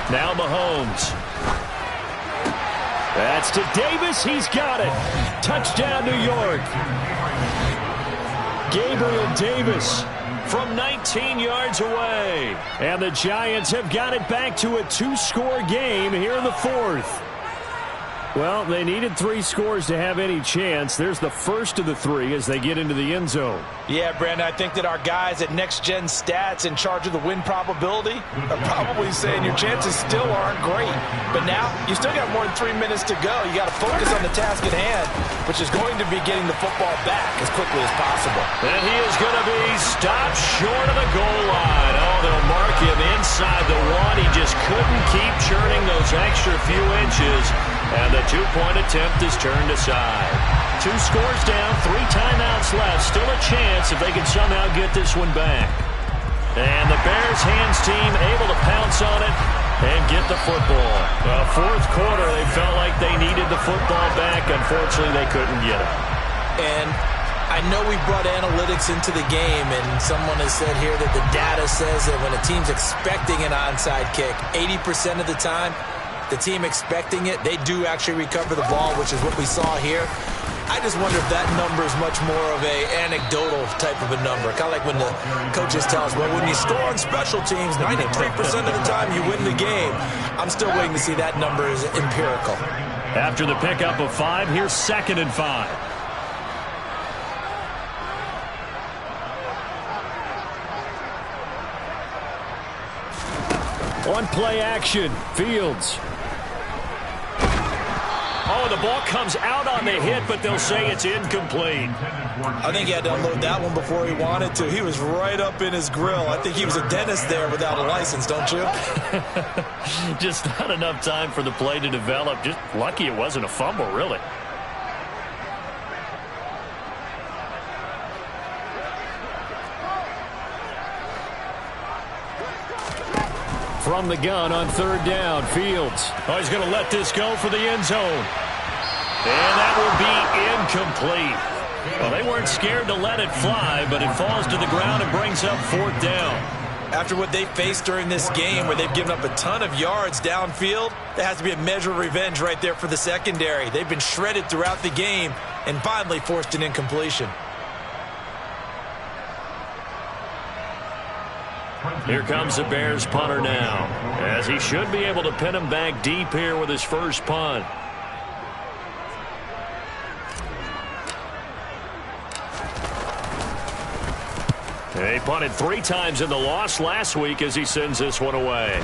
Now Mahomes. That's to Davis. He's got it. Touchdown, New York. Gabriel Davis from 19 yards away. And the Giants have got it back to a 2-score game here in the fourth. Well, they needed 3 scores to have any chance. There's the first of the 3 as they get into the end zone. Yeah, Brandon, I think that our guys at Next Gen Stats in charge of the win probability are probably saying your chances still aren't great. But now, you still got more than 3 minutes to go. You got to focus on the task at hand, which is going to be getting the football back as quickly as possible. And he is going to be stopped short of the goal line. Oh, they'll mark him inside the 1. He just couldn't keep churning those extra few inches. And the 2-point attempt is turned aside. 2 scores down, 3 timeouts left. Still a chance if they can somehow get this one back. And the Bears hands team able to pounce on it and get the football. Fourth quarter, they felt like they needed the football back. Unfortunately, they couldn't get it. And I know we brought analytics into the game, and someone has said here that the data says that when a team's expecting an onside kick, 80% of the time, the team expecting it, they do actually recover the ball, which is what we saw here. I just wonder if that number is much more of a anecdotal type of a number. Kind of like when the coaches tell us, well, when you score on special teams, 93% of the time you win the game. I'm still waiting to see that number is empirical. After the pickup of 5, here's 2nd and 5. On play action, Fields. Oh, the ball comes out on the hit, but they'll say it's incomplete. I think he had to unload that one before he wanted to. He was right up in his grill. I think he was a dentist there without a license, don't you? Just not enough time for the play to develop. Just lucky it wasn't a fumble, really. From the gun on 3rd down, Fields. Oh, he's going to let this go for the end zone. And that will be incomplete. Well, they weren't scared to let it fly, but it falls to the ground and brings up 4th down. After what they faced during this game where they've given up a ton of yards downfield, there has to be a measure of revenge right there for the secondary. They've been shredded throughout the game and finally forced an incompletion. Here comes the Bears punter now, as he should be able to pin him back deep here with his first punt. He punted 3 times in the loss last week as he sends this one away.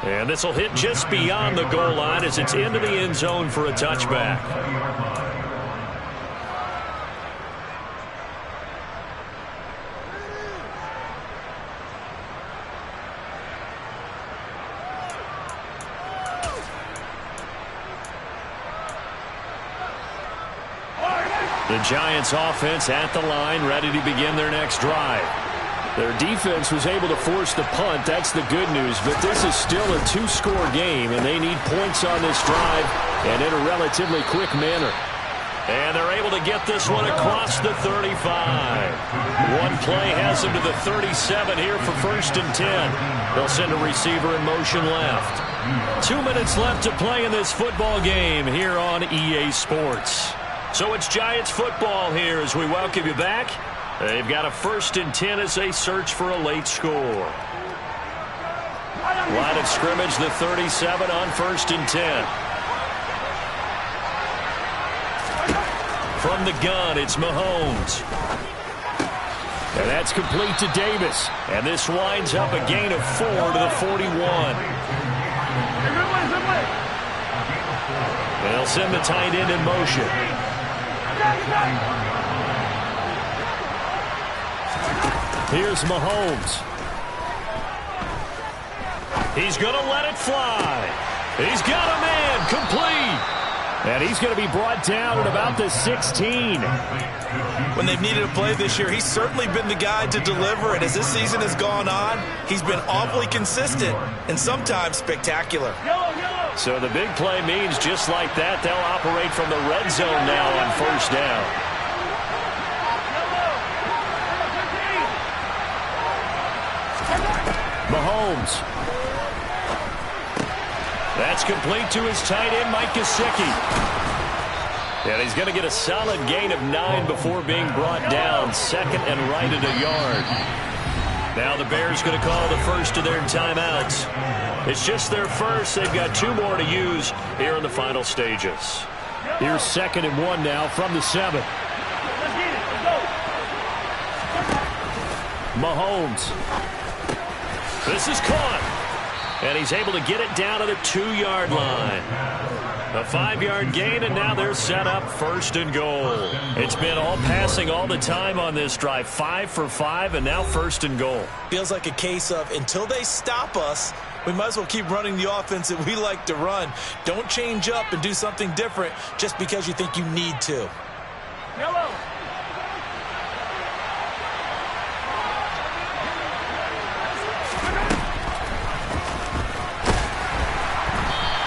And this will hit just beyond the goal line as it's into the end zone for a touchback. The Giants offense at the line, ready to begin their next drive. Their defense was able to force the punt. That's the good news. But this is still a 2-score game, and they need points on this drive and in a relatively quick manner. And they're able to get this one across the 35. One play has them to the 37 here for 1st and 10. They'll send a receiver in motion left. 2 minutes left to play in this football game here on EA Sports. So it's Giants football here as we welcome you back. They've got a 1st and 10 as they search for a late score. Line of scrimmage, the 37 on 1st and 10. From the gun, it's Mahomes. And that's complete to Davis. And this winds up a gain of 4 to the 41. They'll send the tight end in motion. Here's Mahomes. He's going to let it fly. He's got a man complete. And he's going to be brought down at about the 16. When they've needed a play this year, he's certainly been the guy to deliver. And as this season has gone on, he's been awfully consistent and sometimes spectacular. So the big play means just like that, they'll operate from the red zone now on first down. Mahomes. That's complete to his tight end, Mike Gesicki. And he's going to get a solid gain of 9 before being brought down. Second and right at a yard. Now the Bears going to call the first of their timeouts. It's just their first. They've got 2 more to use here in the final stages. Here's 2nd and 1 now from the 7. Mahomes. This is caught. And he's able to get it down to the 2-yard line. A 5-yard gain, and now they're set up 1st and goal. It's been all passing all the time on this drive. 5 for 5, and now 1st and goal. Feels like a case of until they stop us, we might as well keep running the offense that we like to run. Don't change up and do something different just because you think you need to. Yellow.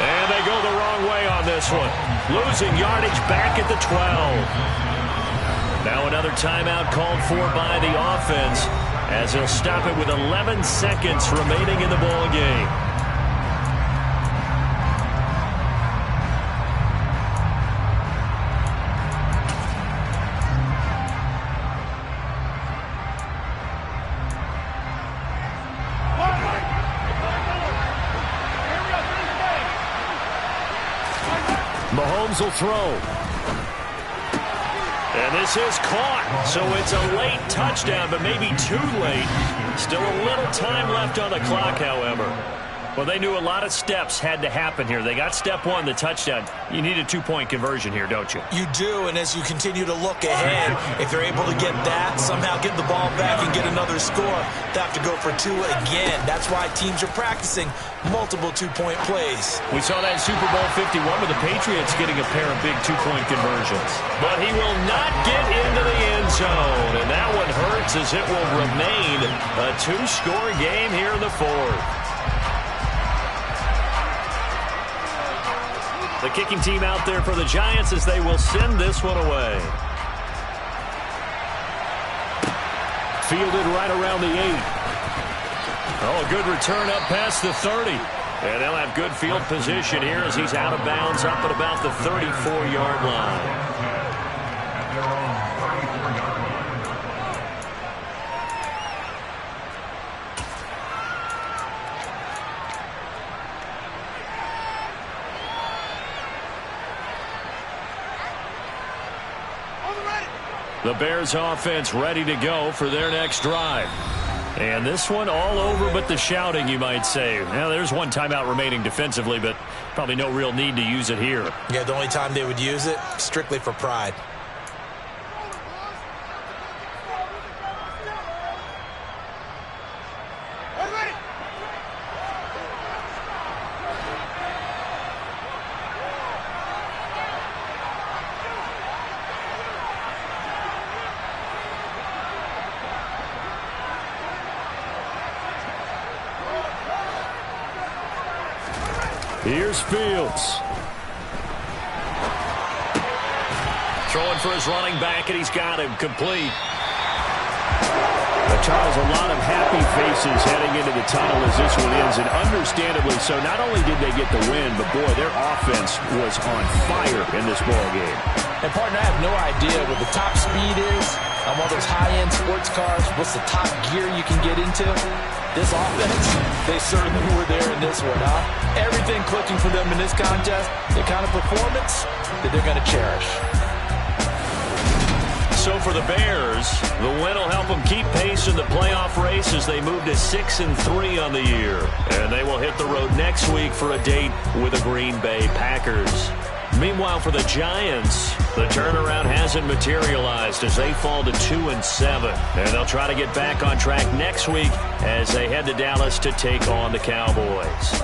And they go the wrong way on this one. Losing yardage back at the 12. Now another timeout called for by the offense as they'll stop it with 11 seconds remaining in the ball game. Mahomes will throw. And this is caught. So it's a late touchdown, but maybe too late. Still a little time left on the clock, however. Well, they knew a lot of steps had to happen here. They got step 1, the touchdown. You need a 2-point conversion here, don't you? You do, and as you continue to look ahead, if they're able to get that, somehow get the ball back and get another score, they have to go for 2 again. That's why teams are practicing multiple 2-point plays. We saw that Super Bowl 51 with the Patriots getting a pair of big 2-point conversions. But he will not get into the end zone, and that one hurts as it will remain a 2-score game here in the 4th. The kicking team out there for the Giants as they will send this one away. Fielded right around the 8. Oh, a good return up past the 30. And they'll have good field position here as he's out of bounds up at about the 34-yard line. The Bears offense ready to go for their next drive. And this one all over but the shouting, you might say. Now, there's one timeout remaining defensively, but probably no real need to use it here. Yeah, the only time they would use it, strictly for pride. Here's Fields. Throwing for his running back, and he's got him complete. Charles, a lot of happy faces heading into the tunnel as this one ends, and understandably so. Not only did they get the win, but, boy, their offense was on fire in this ball game. And, partner, I have no idea what the top speed is on one of those high-end sports cars. What's the top gear you can get into? This offense, they certainly were there in this one, huh? Everything clicking for them in this contest, the kind of performance that they're going to cherish. So for the Bears, the win will help them keep pace in the playoff race as they move to 6-3 on the year. And they will hit the road next week for a date with the Green Bay Packers. Meanwhile, for the Giants, the turnaround hasn't materialized as they fall to 2-7. And they'll try to get back on track next week as they head to Dallas to take on the Cowboys.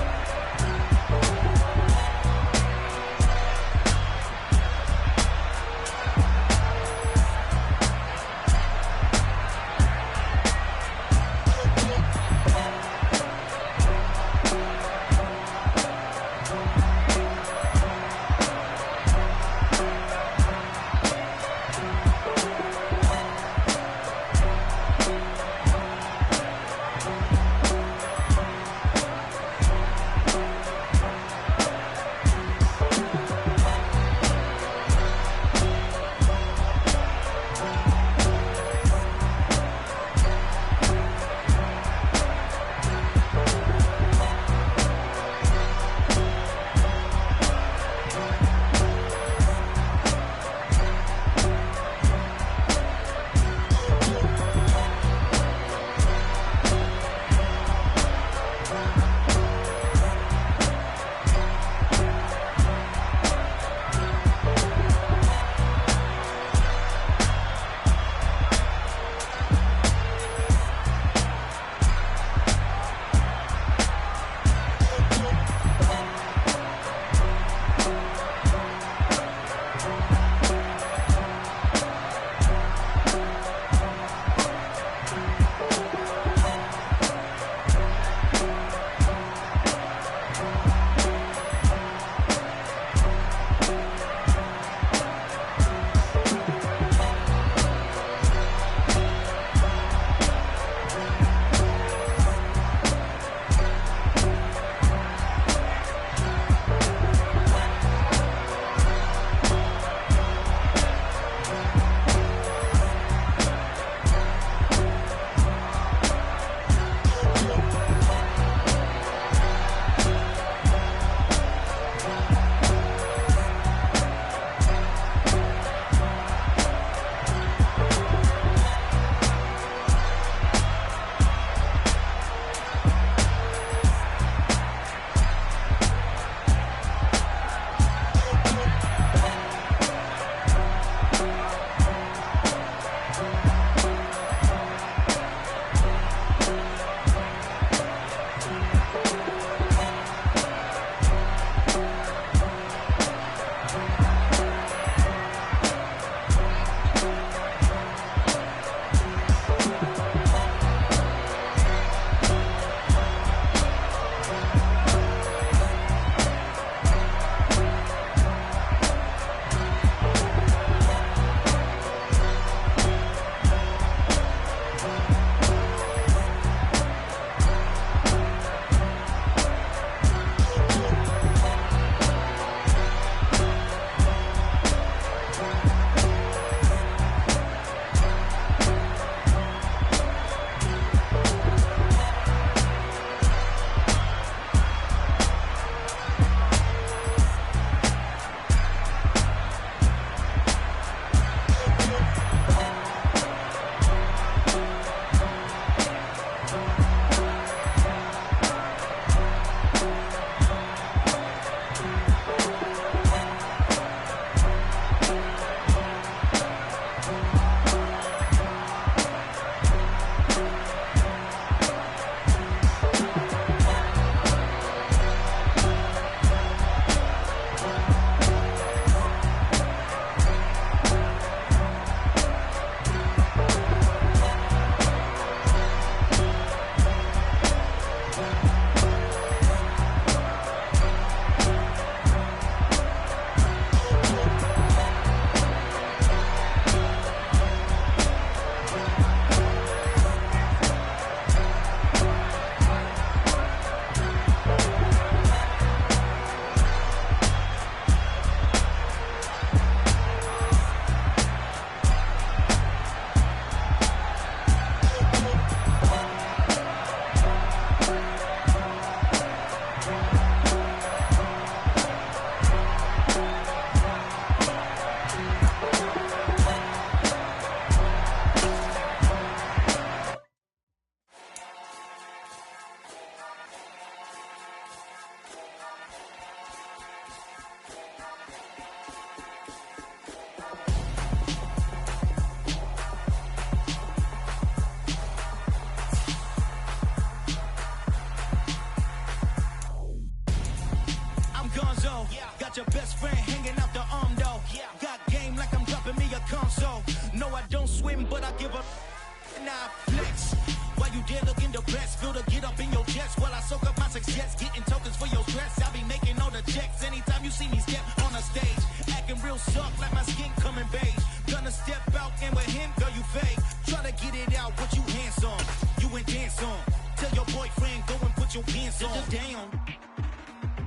still suck like my skin coming beige. Gonna step out and with him, girl, you fake. Try to get it out, but you handsome. You ain't dance on. Tell your boyfriend, go and put your pants on. Down,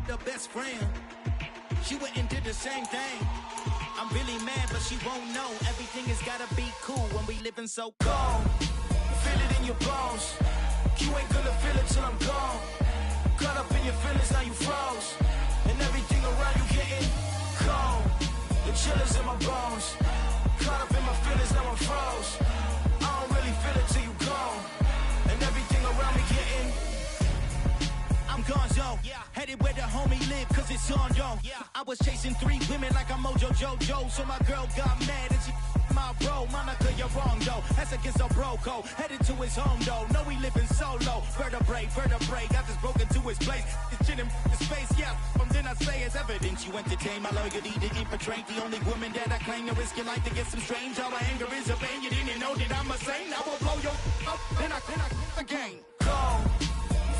the best friend. She went and did the same thing. I'm really mad, but she won't know. Everything has gotta be cool when we living so cold. Feel it in your bones. You ain't gonna feel it till I'm gone. Caught up in your feelings, now you froze. And everything around you getting cold. The chillers in my bones. Caught up in my feelings, now I'm froze. I don't really feel it till you gone. And everything around me getting I'm gonzo, headed where the homie live, cause it's on, yo. I was chasing 3 women like I'm Mojo Jojo, so my girl got mad and she my bro. Monica, you're wrong, though. That's against a bro code. Headed to his home, though. No, we living solo. Vertebrae, got this broken to his place. This shit in his face, yeah. From then I say it's evidence you entertain my loyalty to infiltrate. The only woman that I claim to risk your life to get some strange. All my anger is a pain. You didn't know that I'm a saint. I will blow your up, then I again. Go.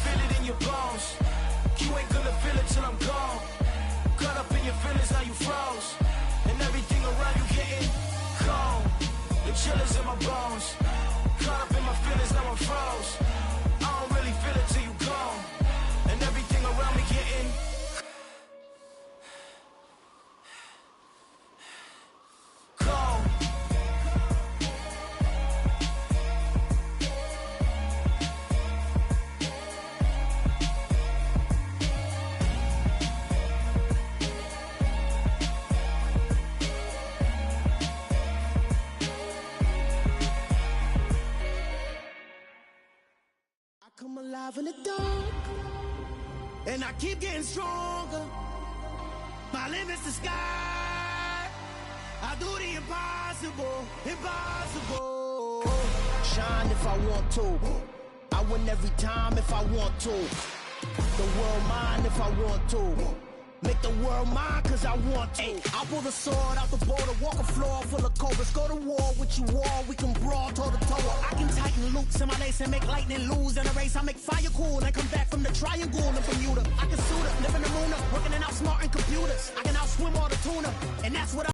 Feel it in your bones. You ain't gonna feel it till I'm gone. Caught up in your feelings, now you froze. And everything around you getting cold. The chillers in my bones. Caught up in my feelings, now I'm froze. I don't really feel it till you gone. And everything around me getting cold. Come alive in the dark, and I keep getting stronger. My limit's the sky. I do the impossible, impossible. Shine if I want to. I win every time if I want to. The world mine if I want to. Make the world mine cause I want to. I pull the sword out the border, walk a floor full of cobras. Go to war with you all, we can brawl toe to toe. I can tighten loops in my lace and make lightning lose in a race. I make fire cool and come back from the triangle in Bermuda. I can suit up, live in the moon up, working and outsmarting computers. I can outswim all the tuna, and that's what I